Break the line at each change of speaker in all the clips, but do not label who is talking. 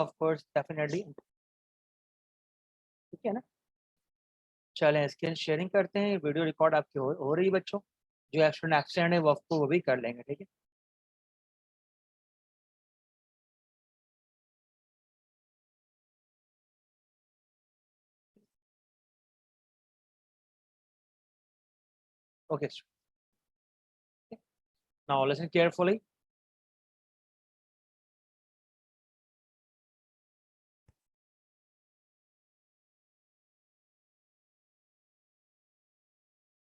Of course definitely, ठीक है ना। चलें स्क्रीन शेयरिंग करते हैं, वीडियो रिकॉर्ड आपकी हो रही है बच्चों, जो एक्सीडेंट है वो भी कर लेंगे, ठीक है। Okay, now listen carefully.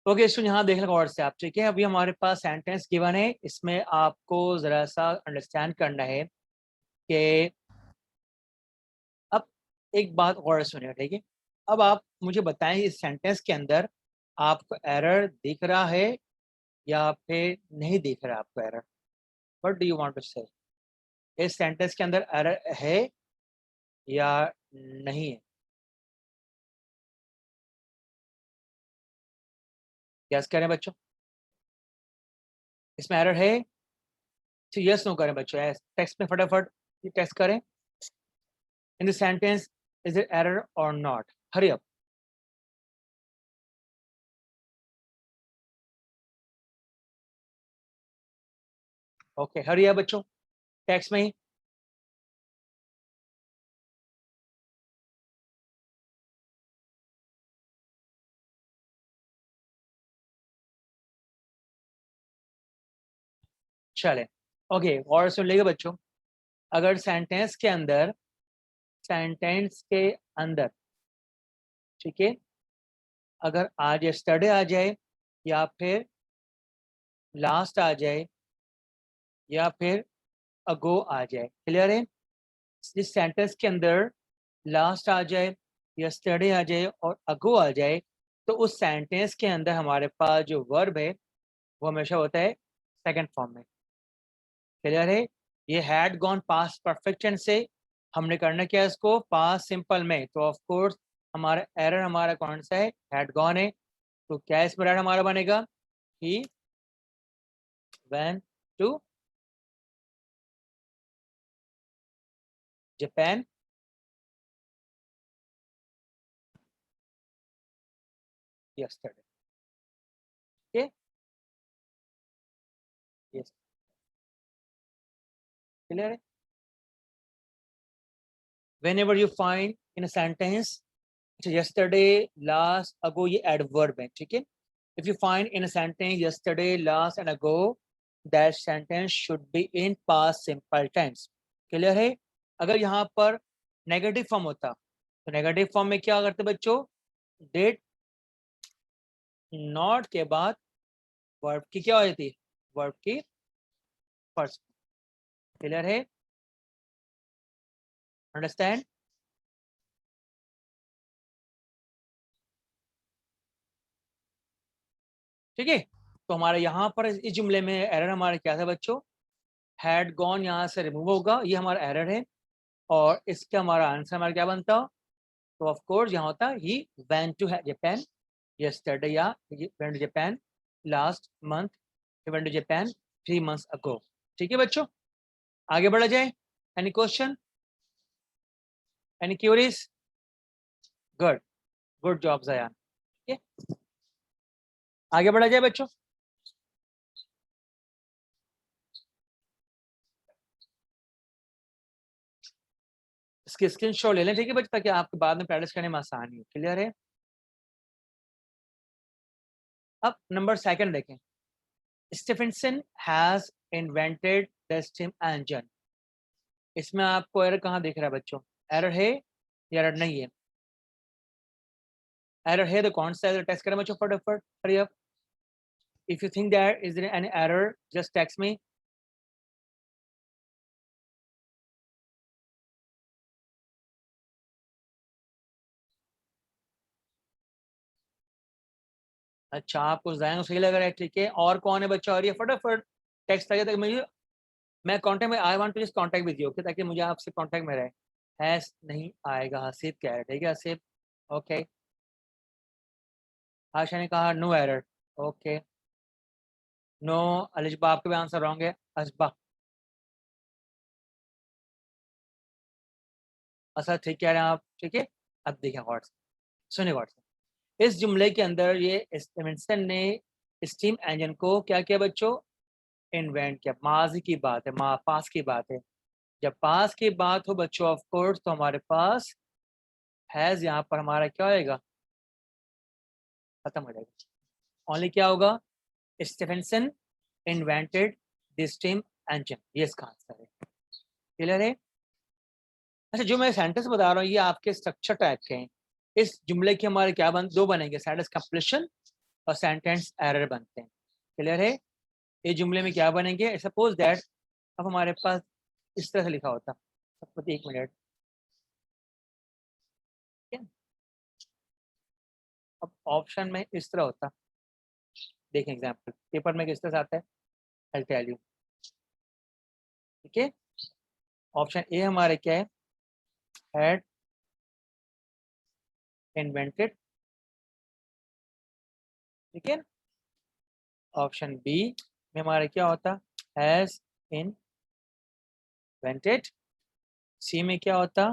Okay so यहाँ देख लें गौर से आप, ठीक है। अभी हमारे पास सेंटेंस गिवन है, इसमें आपको ज़रा सा अंडरस्टैंड करना है कि अब एक बात गौर से सुनिए, ठीक है। अब आप मुझे बताएं इस सेंटेंस के अंदर आपको एरर दिख रहा है या फिर नहीं दिख रहा है आपको error. What do you want to say, इस सेंटेंस के अंदर एरर है या नहीं है? गैस करें बच्चों, इसमें एरर है तो यस नो करें बच्चों, टेक्स्ट में फटाफट ये टेस्ट करें। In the sentence is it error और not, hurry up. Okay hurry up बच्चों, टेक्स्ट में ही। चले ओके और सुन लीजिए बच्चों, अगर सेंटेंस के अंदर ठीक है, अगर आज यस्टरडे आ जाए या फिर लास्ट आ जाए या फिर अगो आ जाए, क्लियर है। इस सेंटेंस के अंदर लास्ट आ जाए, यस्टरडे आ जाए और अगो आ जाए, तो उस सेंटेंस के अंदर हमारे पास जो वर्ब है वो हमेशा होता है सेकंड फॉर्म में, क्लियर है। ये had gone past perfect tense से हमने करना क्या है, इसको पास्ट सिंपल में, तो ऑफ कोर्स हमारा एरर हमारा कौन सा है, हैड गॉन है। तो क्या इसमें एरर हमारा बनेगा, he went to Japan yesterday, okay, yes, clear है। whenever you find in a sentence yesterday last ago, ये adverb है, ठीक है। if you find in a sentence yesterday last and ago, that sentence should be in past simple tense, clear है। अगर यहाँ पर negative form होता तो नेगेटिव फॉर्म में क्या करते बच्चों, डिड नॉट के बाद वर्ब की क्या हो जाती है, वर्ब की फर्स्ट, क्लियर है, अंडरस्टैंड। ठीक है, तो हमारे यहाँ पर इस जुमले में एरर हमारा क्या था बच्चों, हैड गॉन यहाँ से रिमूव होगा, ये हमारा एरर है। और इसका हमारा आंसर हमारा क्या बनता, तो ऑफ कोर्स यहाँ होता he went to Japan yesterday या went to Japan last month, went to Japan 3 months ago. ठीक है बच्चों, आगे बढ़ा जाए। Any question, any queries? Good, good job Jayan. ठीक है, आगे बढ़ा जाए बच्चों। इसकी स्क्रीन शॉट ले लें, ठीक है बच्चों, ताकि आपके बाद में प्रैक्टिस करने में आसानी हो, क्लियर है। अब नंबर सेकंड देखें, Stephenson has invented the steam engine. इसमें आपको एरर कहाँ दिख रहा है बच्चों, एरर है या एरर नहीं है? एरर है तो कौन सा एरर टेस्ट करें बच्चों, फटाफट hurry up. If you think that is there any error just text me. अच्छा आपको जाएंगे सही लग रहा है, ठीक है। और कौन है बच्चा, और ये फटाफट टेक्स्ट लगे, ताकि मुझे मैं कांटेक्ट में, I want to just contact with you, okay, ताकि मुझे आपसे कांटेक्ट में रहे। हैस नहीं आएगा, हसीब क्या है, ठीक है हसीब, ओके। आशा ने कहा नो एरर, ओके। नो अलिजबा, आपके भी आंसर रॉन्ग है, असबा। असद ठीक कह रहे हैं आप, ठीक है। अब देखें गौर से, सुनिए गौर से, इस जुमले के अंदर ये स्टीफेंसन ने स्टीम इंजन को क्या किया बच्चों, इन्वेंट किया। माजी की बात है, पास की बात है। जब पास की बात हो बच्चों ऑफ कोर्स, तो हमारे पास हैज यहाँ पर हमारा क्या होएगा, खत्म हो जाएगा। ओनली क्या होगा, Stephenson invented the steam engine, ये इसका आंसर है। क्लियर है। अच्छा, जो मैं सेंटेंस बता रहा हूँ ये आपके स्ट्रक्चर टाइप के हैं। इस जुमले के हमारे क्या दो बनेंगे, सेंटेंस कंप्लीशन और सेंटेंस एरर बनते हैं। क्लियर है। ये जुमले में क्या बनेंगे, सपोज दैट अब हमारे पास इस तरह से लिखा होता, सपोज, एक मिनट, ठीक है। अब ऑप्शन में इस तरह होता, देखें एग्जाम्पल पेपर में किस तरह से आता है, आई टेल यू, ठीक है। ऑप्शन ए हमारे क्या है, हैड इन्वेंटेड, ठीक है। ऑप्शन बी में हमारा क्या होता, हैज इन्वेंटेड। सी में क्या होता,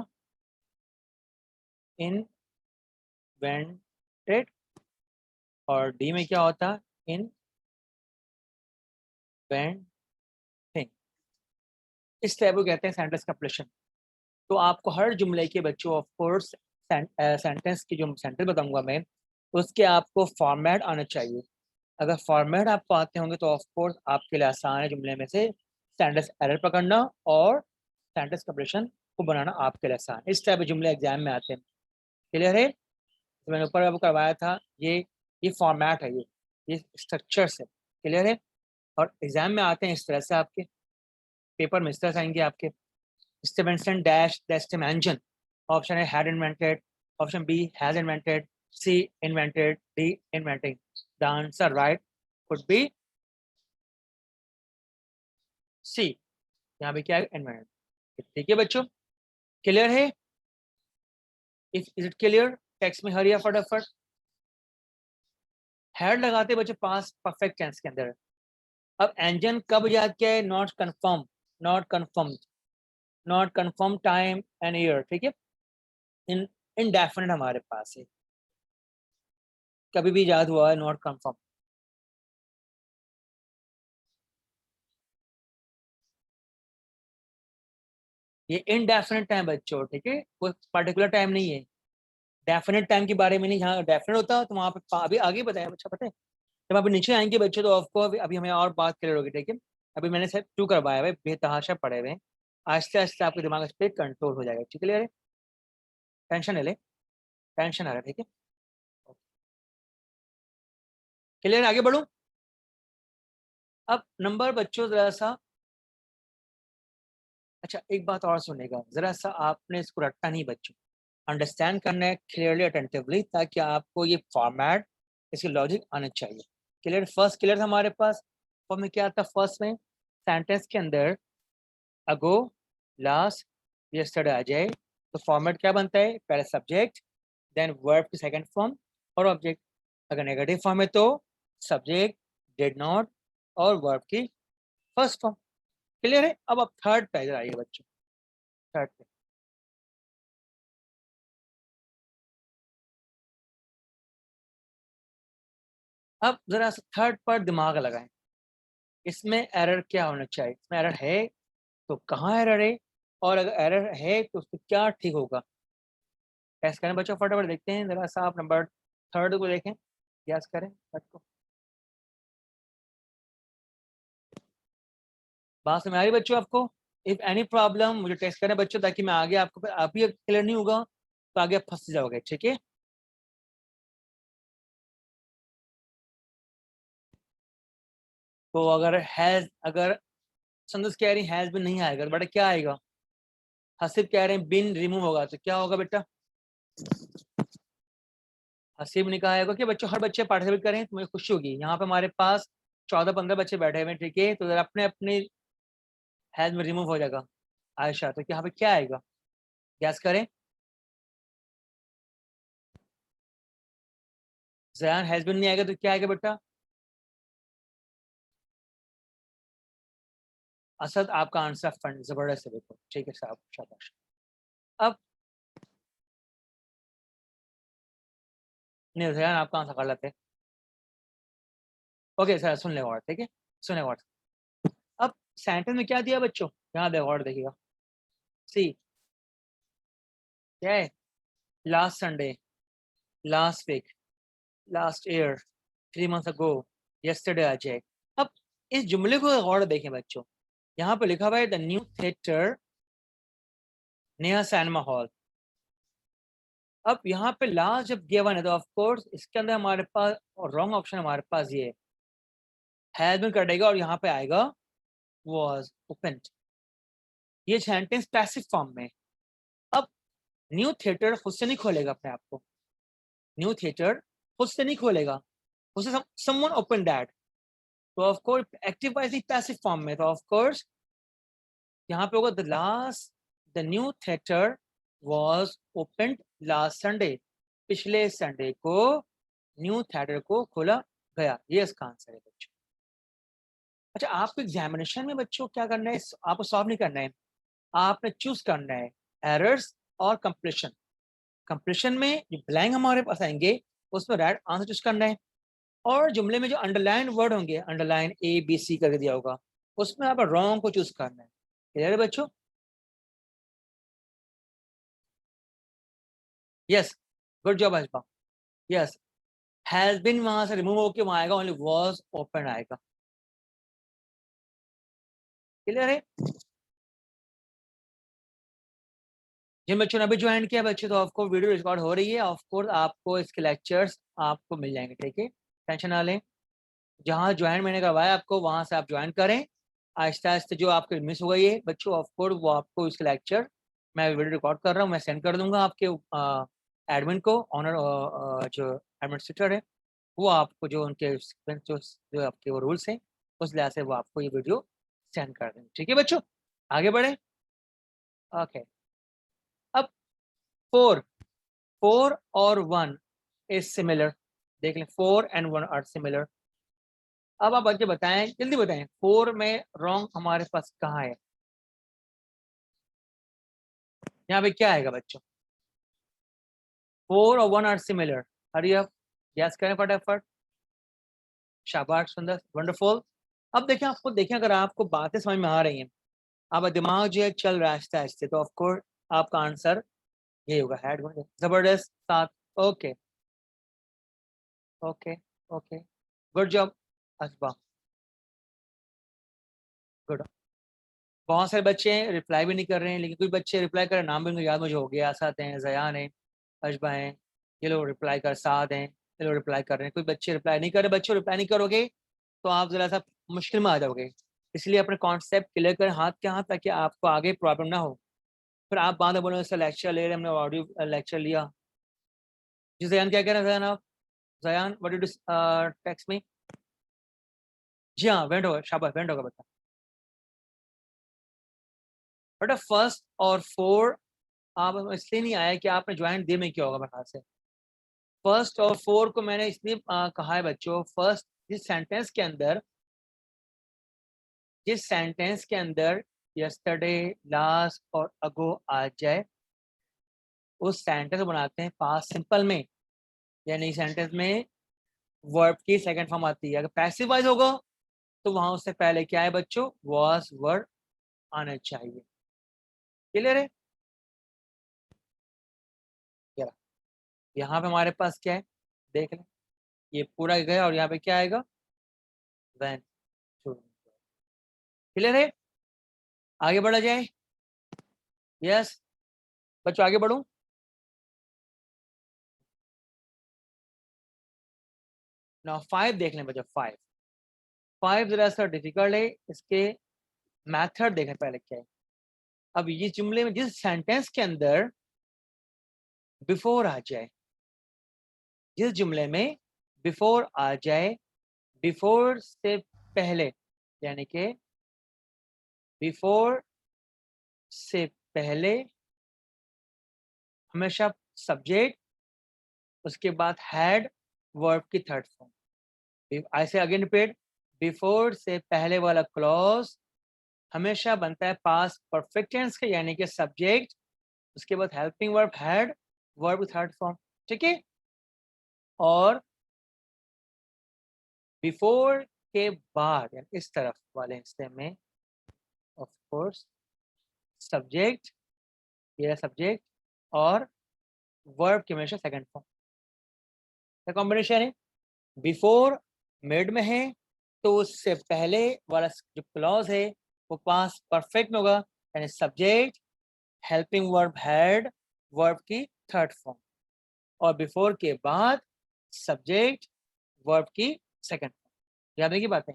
इन्वेंटेड। और डी में क्या होता, इन्वेंटिंग। इस टाइप को कहते हैं सेंटेंस कंप्लीशन। तो आपको हर जुमले के बच्चों ऑफ कोर्स सेंटेंस की जो सेंटेंस बताऊंगा मैं, उसके आपको फॉर्मेट आना चाहिए। अगर फॉर्मेट आपको आते होंगे तो ऑफ कोर्स आपके लिए आसान है जुमले में से सेंटेंस एरर पकड़ना और सेंटेंस कंप्लीशन को बनाना आपके लिए आसान। इस टाइप के जुमले एग्जाम में आते हैं। क्लियर है। तो मैंने ऊपर आपको करवाया था, ये फॉर्मेट है, ये स्ट्रक्चर है। क्लियर है। और एग्जाम में आते हैं इस तरह से, आपके पेपर में इस तरह से आएंगे आपके, Stephenson dash the steam engine. Option A had invented, option B has invented, C invented, D inventing. The answer right could be C. यहाँ पे क्या है, इन्वेंटेड। ठीक है बच्चों, क्लियर है। इज इट क्लियर, टेक्स्ट में हरिया फटाफट। हैड लगाते बच्चों पास परफेक्ट टेंस के अंदर। अब इंजन कब याद किया है, not confirm, not confirm, not confirm time and year, ठीक है। इन इनडेफिनेट हमारे पास है, कभी भी याद हुआ है, नॉट कंफर्म। ये इनडेफिनेट टाइम बच्चों, ठीक है, कोई पर्टिकुलर टाइम नहीं है। डेफिनेट टाइम के बारे में नहीं, जहाँ डेफिनेट होता तो वहाँ पे अभी आगे बताया बच्चा, पता है। जब आप नीचे आएंगे बच्चों तो आपको अभी हमें और बात क्लियर होगी, ठीक है। अभी मैंने सिर्फ टू करवाया है, बेतहाशा पढ़े हुए हैं। आहिस्ते आहिस्ते आपके दिमाग इस पर कंट्रोल हो जाएगा, ठीक है। टेंशन ले ले, टेंशन आ रहा है, ठीक है। क्लियर, आगे बढ़ू। अब नंबर बच्चों जरा सा, अच्छा एक बात और सुनेगा जरा सा, आपने इसको रटना नहीं बच्चों, अंडरस्टैंड करना है क्लियरली अटेंटिवली, ताकि आपको ये फॉर्मेट, इसकी लॉजिक आना चाहिए। क्लियर, फर्स्ट क्लियर था हमारे पास। फॉर्म में क्या था, फर्स्ट में सेंटेंस के अंदर अगो, लास्ट, यस्टरडे आ जाए तो फॉर्मेट क्या बनता है, पहले सब्जेक्ट, देन वर्ब की सेकंड फॉर्म और ऑब्जेक्ट। अगर नेगेटिव फॉर्म है तो सब्जेक्ट, डिड नॉट और वर्ब की फर्स्ट फॉर्म। क्लियर है। अब थर्ड पे इधर आइए बच्चों, थर्ड पे। अब जरा थर्ड पर दिमाग लगाएं, इसमें एरर क्या होना चाहिए, इसमें एरर है तो कहाँ एरर है, और अगर एरर है तो उसको क्या ठीक होगा। टेस्ट करें बच्चों, फटाफट देखते हैं जरा सा, आप नंबर थर्ड को देखें, गैस करें को। बात समझ आ रही बच्चों आपको। इफ एनी प्रॉब्लम मुझे टेस्ट करें बच्चों, ताकि मैं आगे आपको, आप ही क्लियर नहीं होगा तो आगे आप फंस जाओगे, ठीक है। तो अगर हैज, अगर संदेश कह रही हैज बिन नहीं आएगा तो बेटा क्या आएगा, हसीब कह रहे हैं बिन रिमूव होगा तो क्या होगा बेटा, हसीब नहीं कहा आएगा। कि बच्चों हर बच्चे पार्टिसिपेट करें तो मुझे खुशी होगी। यहाँ पे हमारे पास 14-15 बच्चे बैठे हुए हैं, ठीक है। तो अगर अपने अपने हैज में रिमूव हो जाएगा आयशा, तो यहाँ पे क्या आएगा, गैस करें। जयान हैज बिन नहीं आएगा तो क्या आएगा बेटा, असद आपका आंसर फंड, जबरदस्त है, देखो ठीक है साहब, शाबाश। अब नहीं जयान आपका आंसर गलत है। ओके सर सुन ले और, ठीक है सुने और। अब सेंटेंस में क्या दिया बच्चों, यहाँ देखो और देखिएगा, सी क्या है, last Sunday, last week, last year, 3 months ago, yesterday आ जाए। अब इस जुमले को गौर देखें बच्चों, यहाँ पे लिखा हुआ है the new theatre near cinema hall. अब यहाँ पे लास्ट जब गिवन है तो ऑफ कोर्स इसके अंदर हमारे पास रॉन्ग ऑप्शन हमारे पास ये हैज बीन कटेगा और यहाँ पे आएगा वाज ओपन्ड। ये सेंटेंस पैसिव फॉर्म में। अब न्यू थिएटर खुद से नहीं खोलेगा अपने आप को, न्यू थिएटर खुद से नहीं खोलेगा, उसे समवन ओपन दैट, तो of course active voice passive form में, तो ऑफ कोर्स यहाँ पे होगा the last the new theatre was opened last Sunday, पिछले संडे को न्यू थिएटर को खोला गया। ये इसका आंसर है बच्चों। अच्छा आपको एग्जामिनेशन में बच्चों क्या करना है, आपको सॉल्व नहीं करना है, आपने चूज करना है एरर्स और कंप्लीशन। कंप्लीशन में जो ब्लैंक हमारे पास आएंगे उसमें राइट आंसर चूज करना है, और जुमले में जो अंडरलाइन वर्ड होंगे, अंडरलाइन ए बी सी करके दिया होगा, उसमें आप रॉन्ग को चूज करना है। क्लियर है बच्चों? Yes good job Hajba. Yes has been वहां से रिमूव होकर वहां आएगा, ओनली वाज ओपन आएगा। क्लियर है? जिन बच्चों ने अभी ज्वाइन किया बच्चे, तो आपको वीडियो रिकॉर्ड हो रही है, ऑफ कोर्स आपको इसके लेक्चर्स आपको मिल जाएंगे, ठीक है टेंशन ना लें। जहाँ ज्वाइन मैंने करवाया आपको वहां से आप ज्वाइन करें, आहिस्ता आहिस्ता जो आपके मिस हो गई है बच्चों, ऑफ कोर्स वो आपको इसके लेक्चर मैं वीडियो रिकॉर्ड कर रहा हूँ, मैं सेंड कर दूंगा आपके एडमिन को, ऑनर जो एडमिनिस्ट्रेटर है वो आपको जो उनके जो आपके वो रूल्स हैं उस लिहाज से वो आपको ये वीडियो सेंड कर देंगे, ठीक है बच्चों? आगे बढ़े। ओके अब 4 4 और 1 इज सिमिलर, देख लें 4 एंड 1 आर सिमिलर। अब आप बच्चे बताएं, जल्दी बताएं 4 में रॉन्ग हमारे पास कहाँ है, यहाँ पे क्या आएगा बच्चों? 4 और 1 are similar, hurry up guess करें फटाफट। शाबाश सुंदर वंडरफुल। अब देखें, आपको देखें अगर आपको बातें समझ में आ रही हैं, आप दिमाग जो है चल रहा है आहिस्ते आहिस्ते, तो ऑफकोर्स आपका आंसर ये होगा हैड। जबरदस्त 7। Okay okay okay good job Asba, good. बहुत सारे बच्चे हैं रिप्लाई भी नहीं कर रहे हैं, लेकिन कुछ बच्चे रिप्लाई कर रहे हैं, नाम भी उनको याद मुझे हो गया, आसाद हैं, जयान हैं, अजबा हैं, ये लोग रिप्लाई कर, साद हैं, ये लोग रिप्लाई कर रहे हैं। कुछ बच्चे रिप्लाई नहीं कर रहे, बच्चों रिप्लाई नहीं करोगे तो आप जरा सा मुश्किल में आ जाओगे, इसलिए अपने कॉन्सेप्ट क्लियर करें हाथ के हाथ, ताकि आपको आगे प्रॉब्लम ना हो। फिर आप बाद में बोलो इसका लेक्चर ले रहे, हमने ऑडियो लेक्चर लिया। जी जयान क्या कह रहे हैं जयान आप? Jayan what did you text me? जी हाँ वेंट होगा, शाबाश वेंट होगा बता। बट फर्स्ट और 4 आप इसलिए नहीं आया कि आपने ज्वाइन दे में किया होगा मेरे ख्याल से। फर्स्ट और 4 को मैंने इसलिए कहा है बच्चों, फर्स्ट जिस सेंटेंस के अंदर यस्टरडे, लास्ट और अगो आ जाए उस सेंटेंस को बनाते हैं पास्ट सिंपल में, यानी सेंटेंस में वर्ब की सेकंड फॉर्म आती है। अगर पैसिव वॉइस होगा तो वहां उससे पहले क्या है बच्चों, वॉज वर्ड आना चाहिए। क्लियर है? चलो यहाँ पे हमारे पास क्या है देख लें, ये पूरा गया और यहाँ पे क्या आएगा, वैन। क्लियर है? आगे बढ़ा जाए। यस बच्चों आगे बढ़ूं। ना 5 देख लें बच्चों, 5 जरा सा डिफिकल्ट है, इसके मेथड देखें पहले क्या है। अब ये जुमले में जिस सेंटेंस के अंदर बिफोर आ जाए, जिस जुमले में बिफोर आ जाए, बिफोर से पहले, यानी कि बिफोर से पहले हमेशा सब्जेक्ट, उसके बाद हैड, वर्ब की थर्ड फॉर्म। ऐसे अगेन रिपीट, बिफोर से पहले वाला क्लॉज हमेशा बनता है पास्ट परफेक्ट टेंस का, यानी कि सब्जेक्ट, उसके बाद helping verb had, verb third form. ठीक है? और बिफोर के बाद यानी इस तरफ वाले हिस्से में ऑफ कोर्स सब्जेक्ट, ये सब्जेक्ट और वर्ब की हमेशा सेकंड फॉर्म। क्या कॉम्बिनेशन है? बिफोर मिड में है तो उससे पहले वाला जो क्लॉज है वो पास परफेक्ट में होगा, यानी subject helping verb had verb की थर्ड फॉर्म, और बिफोर के बाद सब्जेक्ट वर्ब की सेकंड फॉर्म। याद है की बातें?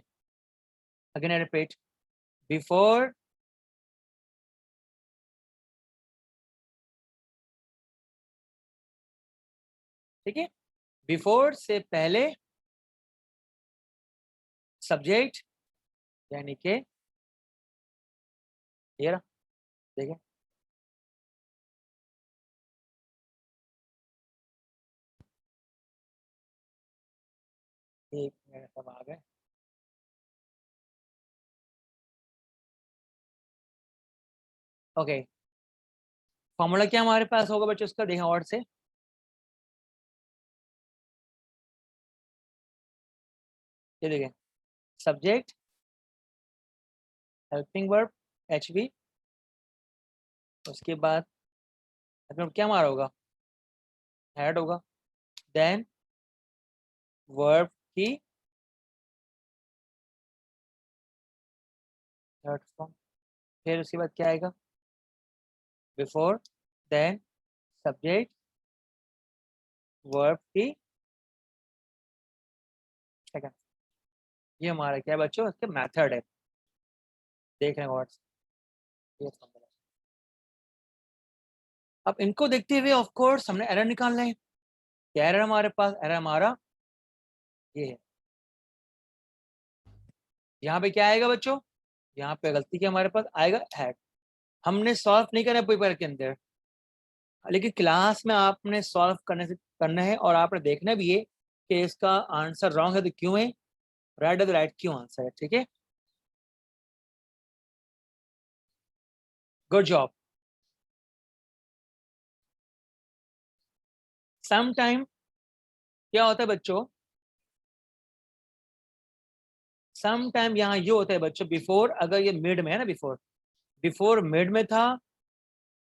अगेन आई रिपीट, बिफोर ठीक है, बिफोर से पहले सब्जेक्ट यानी कि ये रहा, देखिए एक मिनट सब आ गए। ओके, फॉर्मूला क्या हमारे पास होगा बच्चों उसका, देखें और से। ये देखें, subject helping verb H we, उसके बाद मतलब क्या हमारा होगा, हेड होगा, देन वर्ब की थर्ड फॉर्म, फिर उसके बाद क्या आएगा, बिफोर, देन सब्जेक्ट वर्ब की सेकंड। ये हमारा क्या है बच्चों, इसके मेथड है, देख रहे हैं वर्ड्स। ये formula। अब इनको देखते हुए ऑफ कोर्स हमने एरर निकालना है। क्या एरर हमारे पास, एरर हमारा ये है। यहाँ पे क्या आएगा बच्चों, यहाँ पे गलती क्या हमारे पास आएगा, हैड। हमने सॉल्व नहीं करना पेपर के अंदर, लेकिन क्लास में आपने सॉल्व करना है और आपने देखना भी है कि इसका आंसर रॉन्ग है तो क्यों है, राइट है तो राइट क्यों आंसर है। ठीक है, गुड जॉब। सम टाइम क्या होता है बच्चों, सम टाइम यहाँ ये होता है बच्चों, बिफोर अगर ये मिड में है ना, बिफोर बिफोर मिड में था,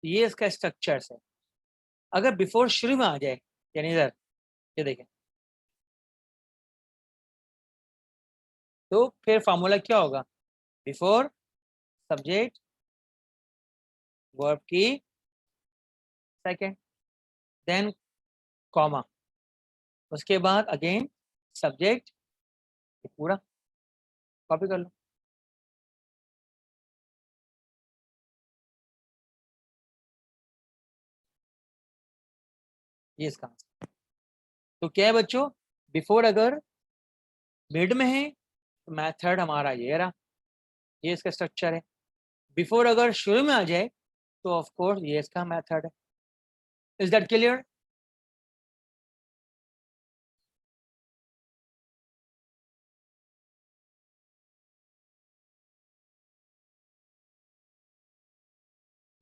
ये इसका स्ट्रक्चर है। अगर बिफोर शुरू में आ जाए, यानी इधर ये देखें, तो फिर फॉर्मूला क्या होगा, बिफोर सब्जेक्ट वर्ब की सेकंड, देन कॉमा, उसके बाद अगेन सब्जेक्ट, पूरा कॉपी कर लो। ये इसका आंसर। तो क्या है बच्चों, बिफोर अगर मिड में है तो मेथड हमारा ये रहा, ये इसका स्ट्रक्चर है। बिफोर अगर शुरू में आ जाए तो ऑफ कोर्स ये इसका मेथड है। Is that clear?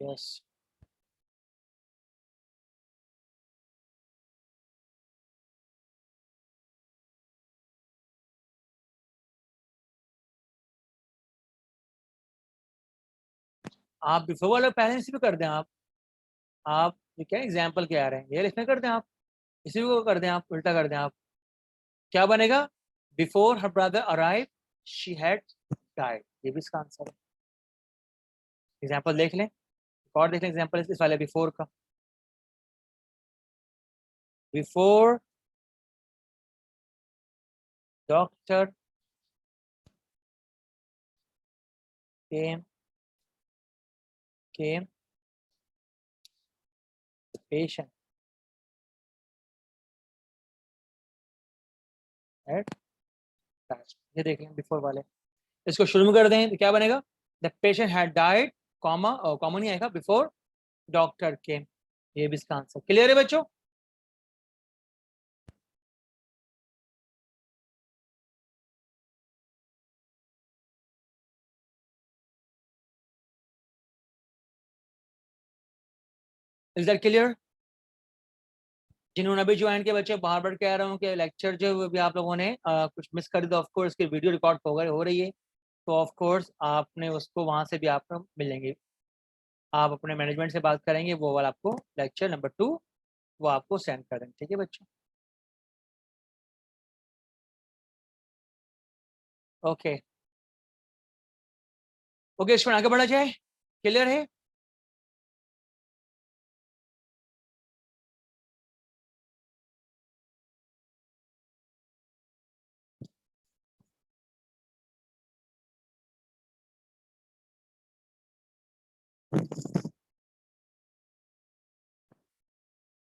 यस। आप बिफोर वाला पहले से भी कर दें, आप ये क्या एग्जाम्पल क्या आ रहे हैं, ये लिखने कर दें आप, इसी को कर दें आप, उल्टा कर दें आप। क्या बनेगा, before her brother arrive she had died, ये भी इसका आंसर है। एग्जाम्पल देख लें, एक और देख लें एग्जाम्पल इस वाले बिफोर का। Before doctor came came patient at, ये देख लें बिफोर वाले। इसको शुरू में कर दें तो क्या बनेगा, the patient had died, comma common ही आएगा, बिफोर डॉक्टर केम। ये भी इसका आंसर। क्लियर है बच्चों? Is that clear? जिन्होंने अभी ज्वाइन किया बच्चे, बार बार कह रहा हूँ कि लेक्चर जो भी आप लोगों ने कुछ मिस कर दिया, ऑफ कोर्स की वीडियो रिकॉर्ड हो रही है, तो ऑफ कोर्स आपने उसको वहाँ से भी आपको मिलेंगे। आप अपने मैनेजमेंट से बात करेंगे, वो वाला आपको लेक्चर नंबर 2 वो आपको सेंड कर देंगे। ठीक है बच्चों, ओके ओके स्टूडेंट, आगे बढ़ा जाए। क्लियर है?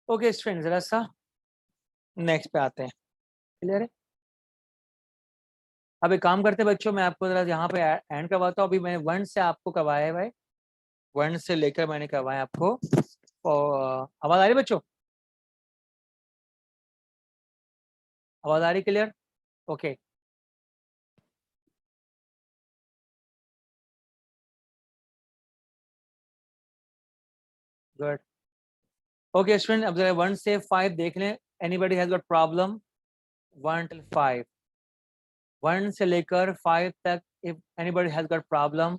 ओके स्टूडेंट, जरा सा नेक्स्ट पे आते हैं। क्लियर है? अब एक काम करते हैं बच्चों, मैं आपको जरा यहाँ पे एंड करवाता हूँ। अभी मैंने 1 से आपको करवाया है भाई, 1 से लेकर मैंने करवाया आपको। और आवाज आ रही बच्चों? आवाज आ रही? Clear? Okay good. Okay student, अब जरा 1 से 5 देख लें। Anybody has got problem 1 till 5? 1 से लेकर 5 तक if anybody has got problem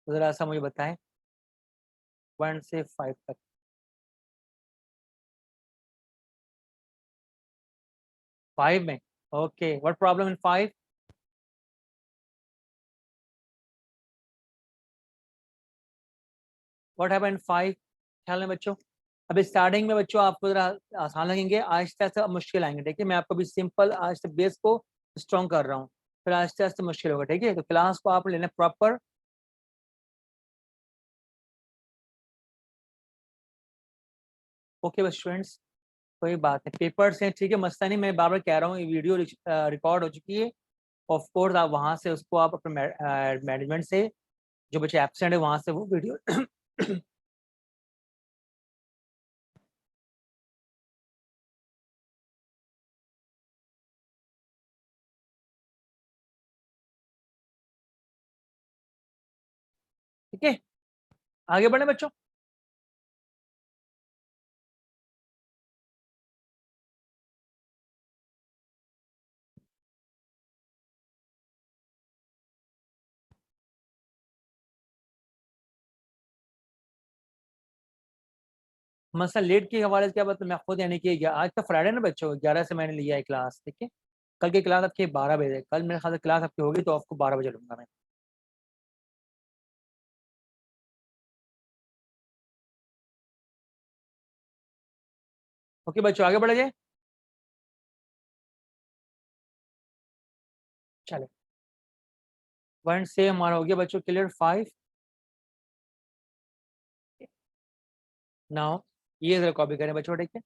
तो जरा सा मुझे बताएं। 1 से 5 तक। 5 में? Okay, what problem in 5? What happened in 5? ख्याल है बच्चों? अभी स्टार्टिंग में बच्चों आपको जरा आसान लगेंगे, आहिस्ते आहिस्ते मुश्किल आएंगे। ठीक है, मैं आपको अभी सिंपल आज से बेस को स्ट्रॉन्ग कर रहा हूँ, फिर आहिस्ते आहिस्ते मुश्किल होगा। ठीक है, तो क्लास को आप लेना प्रॉपर। ओके बस स्टूडेंट्स, कोई बात नहीं, पेपर्स हैं, ठीक है, मसला नहीं। मैं बार बार कह रहा हूँ, ये वीडियो रिकॉर्ड हो चुकी है। ऑफ कोर्स आप वहाँ से उसको आप अपने मैनेजमेंट से, जो बच्चे एब्सेंट है वहाँ से वो वीडियो ठीक है, आगे बढ़े बच्चों। मसला लेट के हवाले से क्या बात, मैं खुद यानी कि आज का फ्राइडे ना बच्चों, 11 से मैंने लिया है क्लास। ठीक है, कल की क्लास आपकी 12 बजे, कल मेरे ख्याल से क्लास आपकी होगी तो आपको 12 बजे लूंगा मैं। ओके बच्चों, आगे बढ़े जाए। चले, 1 से हमारा हो गया बच्चों क्लियर। 5 नाउ ये जरा कॉपी करें बच्चों। ठीक है,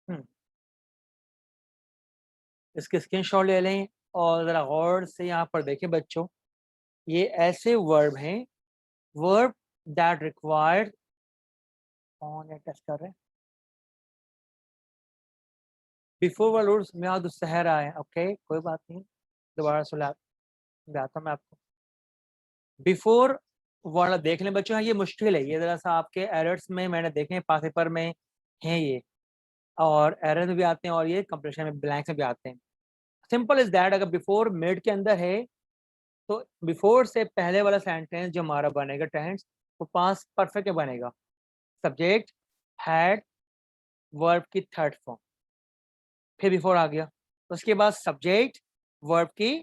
हम्म, इसके स्क्रीनशॉट ले लें और जरा गौर से यहाँ पर देखें बच्चों। ये ऐसे वर्ब हैं, वर्ब दैट रिक्वायर्ड, कौन है टेस्ट कर रहे हैं, बिफोर वर्ड्स में आज सहरा है। ओके कोई बात नहीं, दोबारा सुना आता हूँ मैं आपको। बिफोर वाला देख लें बच्चों, हाँ, ये मुश्किल है, ये जरा सा आपके एरर्स में मैंने देखे पास पेपर में हैं ये, और एरर में भी आते हैं और ये कंप्रेशन में ब्लैंक्स में भी आते हैं। सिंपल इज दैट, अगर बिफोर मिड के अंदर है तो बिफोर से पहले वाला सेंटेंस जो हमारा बनेगा टेंस, वो पास परफेक्ट में बनेगा। सब्जेक्ट, हैड, वर्ब की थर्ड फॉर्म, फिर बिफोर आ गया, उसके बाद सब्जेक्ट, वर्ब की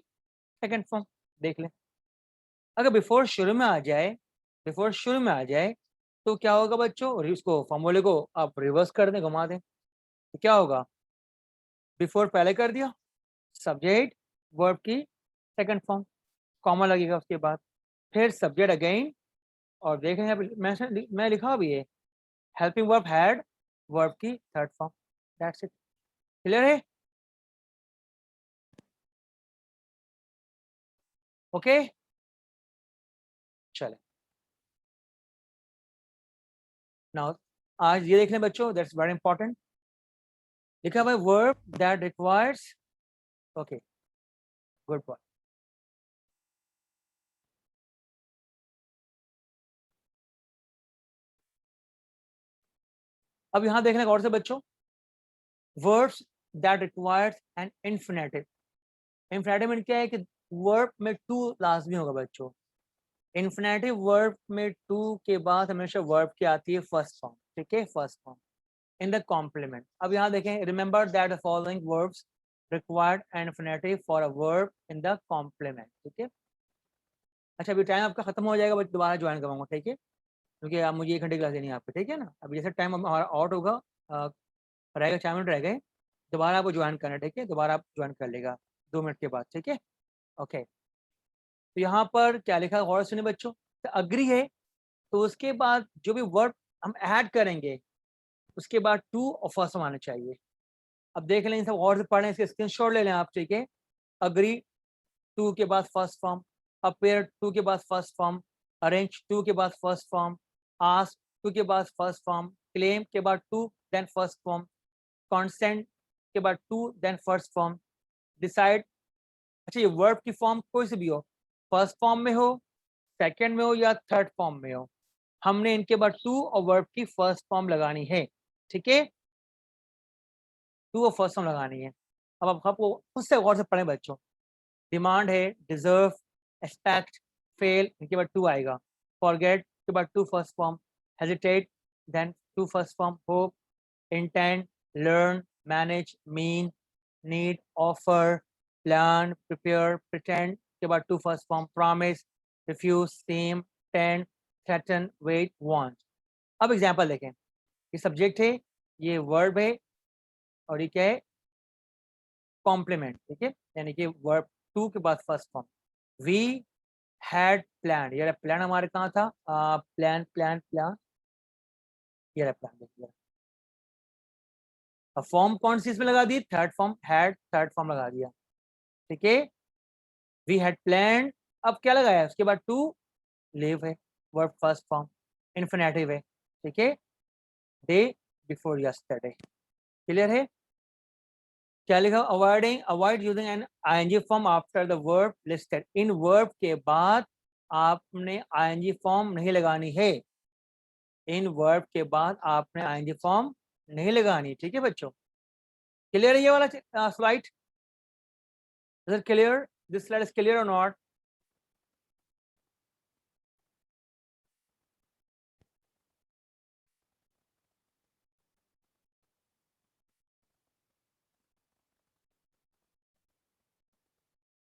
सेकंड फॉर्म। देख लें, अगर बिफोर शुरू में आ जाए, बिफोर शुरू में आ जाए तो क्या होगा बच्चों, इसको फॉर्मूले को आप रिवर्स कर दें, घुमा दें, तो क्या होगा, बिफोर पहले कर दिया, सब्जेक्ट, वर्ब की सेकंड फॉर्म, कॉमा लगेगा उसके बाद, फिर सब्जेक्ट अगेन, और देखें यहाँ पे मैं लिखा भी है, हेल्पिंग वर्ब हैड, वर्ब की third form, that's it. Clear है? ओके चले, नाउ आज ये देख लें बच्चों, दैट्स वेरी इंपॉर्टेंट। लिखा हुआ है verb that requires, okay good boy. अब यहाँ देखने गौर से बच्चों, words that requires N infinitive. Infinitive mean क्या है कि वर्ब में टू लाजमी होगा बच्चों। इन्फिनेटिव वर्ब में टू के बाद हमेशा वर्ब की आती है फर्स्ट फॉर्म, ठीक है, first form in the complement. अब यहाँ देखें, remember that the following verbs required an infinitive for a verb in the complement, ठीक है। अच्छा, अभी टाइम आपका खत्म हो जाएगा, बट दोबारा ज्वाइन करवाऊंगा, ठीक है, क्योंकि आप मुझे 1 घंटे क्लास देनी है आपको, ठीक है ना। अभी जैसे टाइम हमारा आउट होगा, रहेगा 4 मिनट रह गए, दोबारा आपको ज्वाइन करना है, ठीक है, दोबारा आप ज्वाइन कर लेगा 2 मिनट के बाद, ठीक है, ओके। तो यहाँ पर क्या लिखा है, गौर सुनिए बच्चों। तो अग्री है, तो उसके बाद जो भी वर्ड हम ऐड करेंगे उसके बाद टू और फर्स्ट आना चाहिए। अब देख लें, सब गौर से पढ़ें, इसके स्क्रीनशॉट ले लें आप, ठीक है। अग्री टू के बाद फर्स्ट फॉर्म, अपेयर टू के बाद फर्स्ट फॉर्म, अरेंज टू के बाद फर्स्ट फॉर्म, आस्क टू के बाद फर्स्ट फॉर्म, क्लेम के बाद to then first form, consent के बाद to then first form, decide. अच्छा, ये वर्ब की फॉर्म कोई सी भी हो, फर्स्ट फॉर्म में हो, सेकंड में हो या थर्ड फॉर्म में हो, हमने इनके बाद टू और वर्ब की फर्स्ट फॉर्म लगानी है, ठीक है, टू और फर्स्ट फॉर्म लगानी है। अब आप आपको खुद से गौर से पढ़ें बच्चों। डिमांड है, डिजर्व, एक्सपेक्ट, फेल, इनके बाद टू आएगा। फॉरगेट के बाद to first form, hesitate then to first form, hope, intend, learn, manage, mean, need, offer, plan, prepare, pretend के बाद to first form, promise, refuse, seem, tend, threaten, wait, want. अब example देखें, ये subject है, ये verb है, और ये क्या है, कॉम्प्लीमेंट, ठीक है, यानी कि वर्ब टू के बाद first form. We had plan, ये प्लान हमारे कहाँ था, प्लान प्लान प्लान, ये प्लान देखिए। अब फॉर्म कौन सी इसमें लगा दी, third form, had third form लगा दिया, ठीक है। वी हैड प्लान, अब क्या लगाया उसके बाद टू, लिव है, वर्ब फर्स्ट फॉर्म, इन्फिनेटिव है, ठीक है, डे बिफोर यस्टरडे, क्लियर है। क्या लिखा, avoiding, avoid using an ING form after the verb listed. इन वर्ब के बाद आपने आईएनजी फॉर्म नहीं लगानी है, इन वर्ब के बाद आपने आईएनजी फॉर्म नहीं लगानी, ठीक है बच्चों। क्लियर है ये वाला slide, is it clear, this slide is clear और नॉट?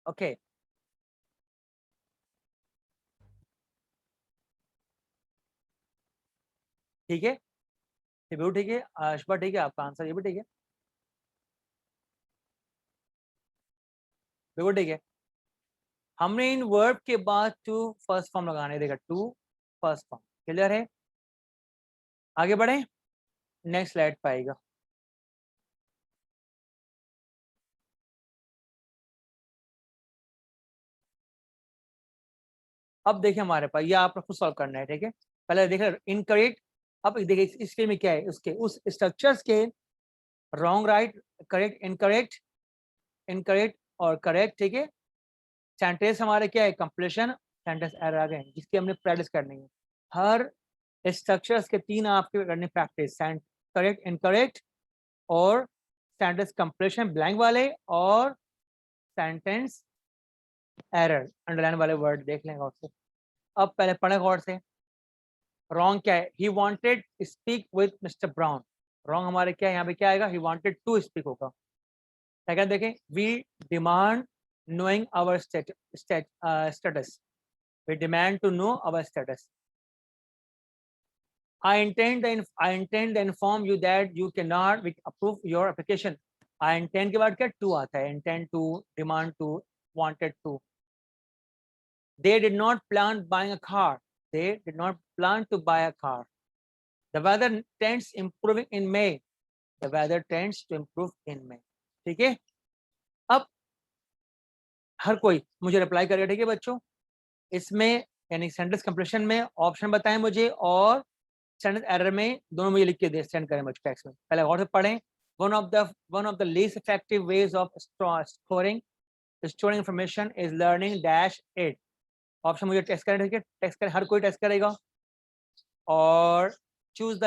ओके, ठीक है, ये भी ठीक है, आशुभा ठीक है, आपका आंसर ये भी ठीक है, बिल्कुल ठीक है। हमने इन वर्ब के बाद टू फर्स्ट फॉर्म लगाने, देखा, टू फर्स्ट फॉर्म, क्लियर है। आगे बढ़े, नेक्स्ट स्लाइड पाएगा। अब देखिए हमारे पास, ये आपको खुद सॉल्व करना है, ठीक है। पहले देखिए इनकरेक्ट, अब देखिए इसके में क्या है, उसके उस स्ट्रक्चर्स के wrong, right, correct, incorrect, incorrect और करेक्ट, ठीक है। सेंटेंस हमारे क्या है, कंप्लीशन, सेंटेंस एरर आ गए, जिसकी हमने प्रैक्टिस करनी है। हर स्ट्रक्चर्स के 3 आपके करनी प्रैक्टिस, करेक्ट, इनकरेक्ट और सेंटेंस कंप्लीशन ब्लैंक वाले, और सेंटेंस एरर अंडरलाइन वाले वर्ड देख लेंगे उससे। अब पहले पढ़े गौर से, रॉन्ग क्या है, he wanted speak with mister Brown, wrong हमारे क्या है, यहाँ पे क्या आएगा, ही वांटेड टू स्पीक होगा। सेकंड देखें, we demand knowing our status, we demand to know our status. I intend to inform you that you cannot approve your application. I intend के बाद क्या to आता है, intend to, demand to, wanted to. They did not plan buying a car, they did not plan to buy a car. The weather tends improving in May, the weather tends to improve in May, ठीक है। अब हर कोई मुझे reply करेगा, ठीक है बच्चों। इसमें यानी सेंटेंस कंप्लीशन में ऑप्शन बताएं मुझे, और सेंटेंस एरर में दोनों मुझे लिख के दे, सेंड करें मुझे टेक्स्ट में। पहले गौर से पढ़ें, one of the least effective ways of storing information is learning dash it। Option मुझे टेक्स्ट करें, ठीक है, टेक्स्ट करें, हर कोई टेक्स्ट करेगा, और चूज द